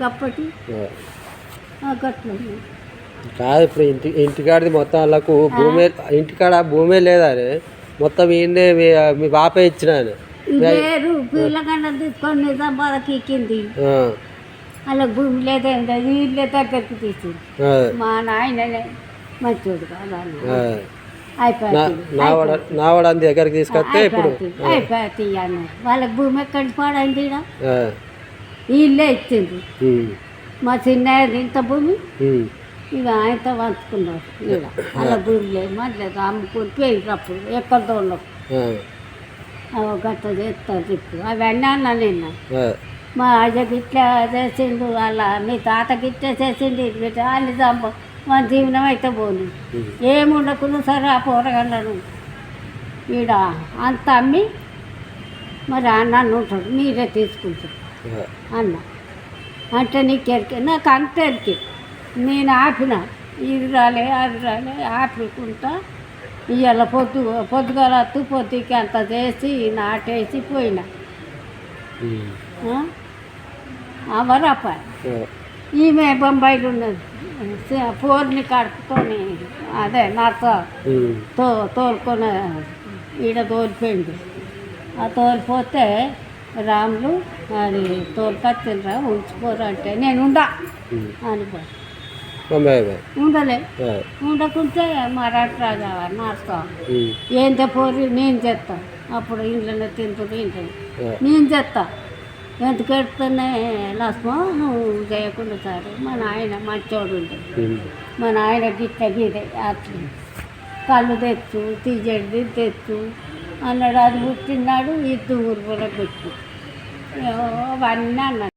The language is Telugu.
అప్పటి గట్ల కాదు. ఇప్పుడు ఇంటికాడిది మొత్తం వాళ్ళకు భూమి, ఇంటికాడ భూమే లేదా మొత్తం ఈయనే మీ బాపే ఇచ్చినాను వేరు పిల్లగండం తీసుకొని నిజామాబాద్కి ఎక్కింది. అలా భూమి లేదేం లేదు, వీళ్ళే దగ్గరికి తీసింది. మా నాయననే మంచోడు కాదు నావడానికి దగ్గరికి తీసుకొస్తే ఇప్పుడు అయిపోయి అన్నారు. వాళ్ళకి భూమి ఎక్కడికి పాడైంది, వీళ్ళే ఇచ్చింది. మా చిన్నది ఇంత భూమి ఇక ఆయనతో పంచుకున్నారు. ఇక అలా భూమి లేదు, మళ్ళీ అమ్ముకుని పోయింది. అప్పుడు ఎక్కడ తోళ్ళకు గట్ట చేస్తారు చెప్పు అవన్నీ అన్నా నిన్న. మా అయ్యకి ఇట్లా చేసిండు, వాళ్ళ మీ తాతకి ఇట్లా చేసిండు, వాళ్ళు చంప మా జీవనం అయితే పోను ఏముండకుండా సరే ఆ పోరగండను ఈడ అంత అమ్మి మరి అన్నాను ఉంటాడు, మీరే తీసుకుంటారు అన్న. అంటే నీకెరికి నాకు అంతేరికి నేను ఆపిన, ఇది రాలే అది రాలే ఆపుకుంటా. ఇవాళ పొద్దుగాల పొద్దుకి అంత చేసి నాటేసి పోయినా అవరపా. ఈమె బొంబాయిలో ఉన్నది, పోర్ని కడుపుకొని అదే నాతో తోలుకొని ఈడ తోలిపోయింది. ఆ తోలిపోతే రాములు అది తోలుకొచ్చిండ్రా ఉంచిపోరు అంటే నేను ఉండా అనిపో ఉండలే. ఉండకుంటే మరాఠరాజా నాస్తా ఏంత పోరి నేను చేస్తాను. అప్పుడు ఇంట్లోనే తింటుంది, ఇంట్లో నేను చేస్తా. ఎందుకు ఎడుతున్నా లక్ష్మో నువ్వు చేయకుండా సరే. మా నాయన మంచోడు ఉంటుంది, మా నాయన గిట్ట గీదే అట్లా కళ్ళు తెచ్చు తీజడి తెచ్చు అన్నాడు. అది పుట్టినాడు 2 ఊరు కూడా పెట్టు అవన్నీ అన్నాడు.